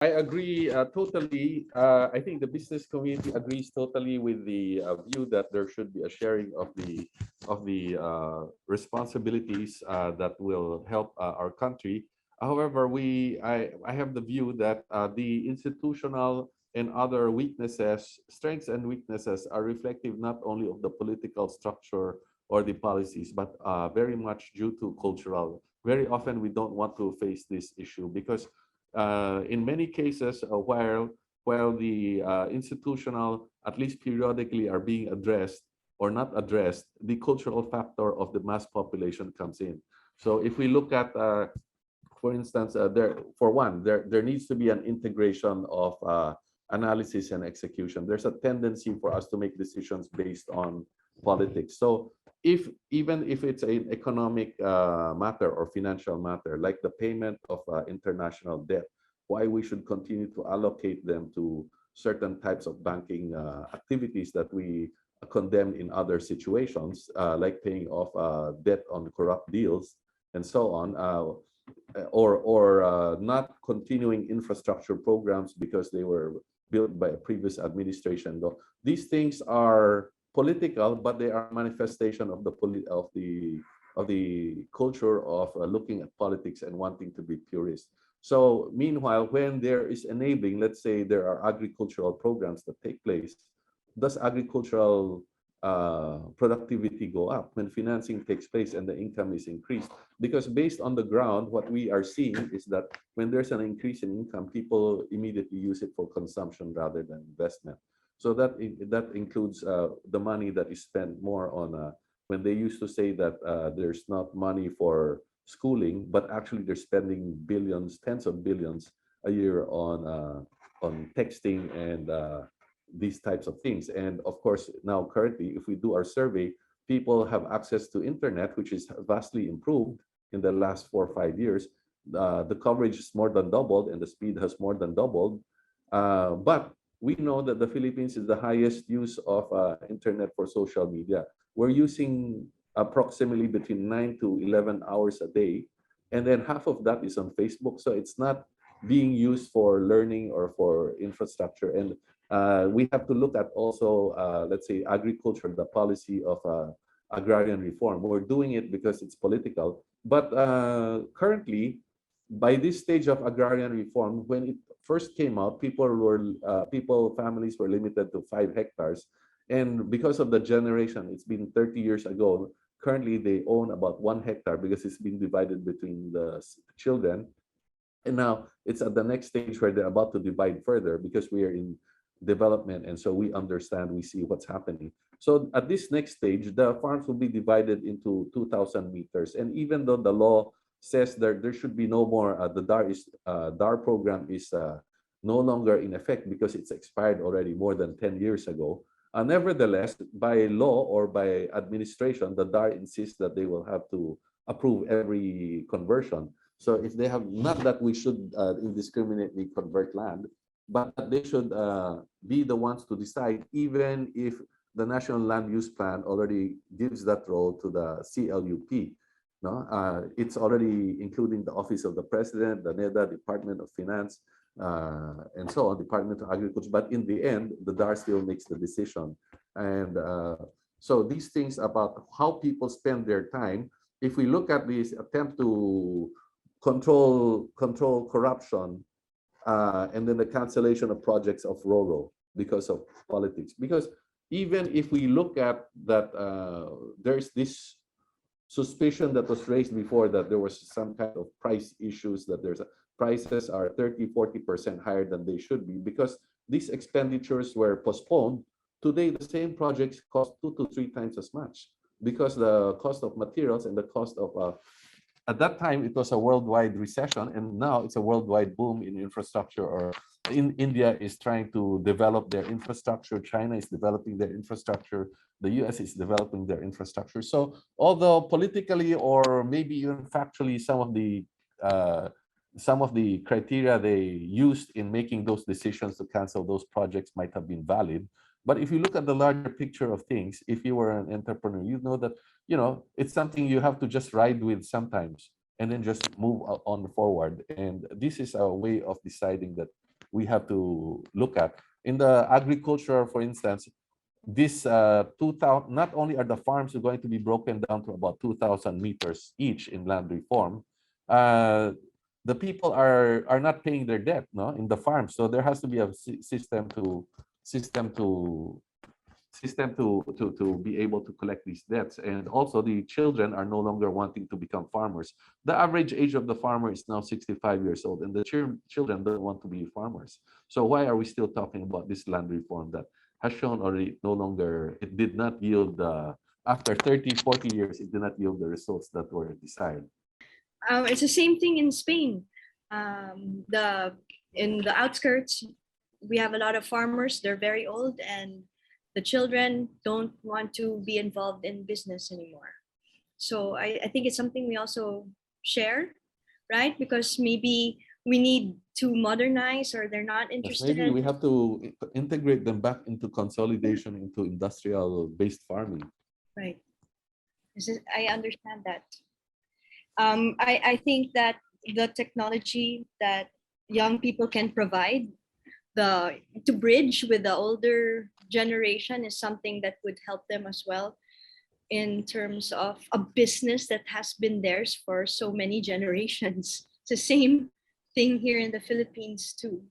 I agree totally. I think the business community agrees totally with the view that there should be a sharing of the responsibilities that will help our country. However, I have the view that the institutional and other weaknesses, strengths and weaknesses are reflective not only of the political structure or the policies, but very much due to cultural. Very often we don't want to face this issue because in many cases, while the institutional, at least periodically, are being addressed or not addressed, the cultural factor of the mass population comes in. So if we look at, for instance, there needs to be an integration of analysis and execution. There's a tendency for us to make decisions based on politics. So if even if it's an economic matter or financial matter, like the payment of international debt, why we should continue to allocate them to certain types of banking activities that we condemn in other situations, like paying off debt on corrupt deals and so on, or not continuing infrastructure programs because they were built by a previous administration. Though these things are political, but they are manifestation of the culture of looking at politics and wanting to be purist. So meanwhile, when there is enabling, let's say there are agricultural programs that take place, does agricultural productivity go up when financing takes place and the income is increased? Because based on the ground, what we are seeing is that when there's an increase in income, people immediately use it for consumption rather than investment. So that includes the money that is spent more on when they used to say that there's not money for schooling, but actually they're spending billions, tens of billions a year on texting and these types of things. And of course, now currently, if we do our survey, people have access to internet, which is vastly improved in the last 4 or 5 years. The coverage is more than doubled and the speed has more than doubled. But we know that the Philippines is the highest use of internet for social media. We're using approximately between 9 to 11 hours a day. And then half of that is on Facebook. So it's not being used for learning or for infrastructure. And we have to look at also, let's say, agriculture, the policy of agrarian reform. We're doing it because it's political. But currently, by this stage of agrarian reform, when it first came out, families were limited to 5 hectares. And because of the generation, it's been 30 years ago, currently they own about 1 hectare because it's been divided between the children. And now it's at the next stage where they're about to divide further because we are in development. And so we understand, we see what's happening. So at this next stage, the farms will be divided into 2,000 meters. And even though the law says there should be no more, the DAR program is no longer in effect because it's expired already more than 10 years ago. Nevertheless, by law or by administration, the DAR insists that they will have to approve every conversion. So if they have, not that we should indiscriminately convert land, but they should be the ones to decide, even if the National Land Use Plan already gives that role to the CLUP. No, it's already including the Office of the President, the NEDA, Department of Finance, and so on, Department of Agriculture. But in the end, the DAR still makes the decision. And so these things about how people spend their time, if we look at this attempt to control corruption, and then the cancellation of projects of RORO because of politics. Because even if we look at that, there's this suspicion that was raised before that there was some kind of price issues, that prices are 30-40% higher than they should be because these expenditures were postponed. Today, the same projects cost 2 to 3 times as much because the cost of materials and the cost of at that time it was a worldwide recession, and now it's a worldwide boom in infrastructure. Or in India is trying to develop their infrastructure, China is developing their infrastructure, the US is developing their infrastructure. So although politically or maybe even factually some of the criteria they used in making those decisions to cancel those projects might have been valid, but if you look at the larger picture of things, if you were an entrepreneur, you know that it's something you have to just ride with sometimes and then just move on forward. And this is a way of deciding that we have to look at. In the agriculture, for instance, this 2000, not only are the farms going to be broken down to about 2,000 meters each in land reform, the people are not paying their debt, no, in the farms. So there has to be a system to to be able to collect these debts. And also the children are no longer wanting to become farmers. The average age of the farmer is now 65 years old, and the children don't want to be farmers. So why are we still talking about this land reform that has shown already no longer, it did not yield, after 30, 40 years, it did not yield the results that were desired? It's the same thing in Spain. The in the outskirts, we have a lot of farmers. They're very old, and the children don't want to be involved in business anymore. So I think it's something we also share, right? Because maybe we need to modernize, or they're not Yes, maybe interested. we have to integrate them back into consolidation, into industrial-based farming. Right. I understand that. I think that the technology that young people can provide, the to bridge with the older generation, is something that would help them as well, in terms of a business that has been theirs for so many generations. It's the same thing here in the Philippines too.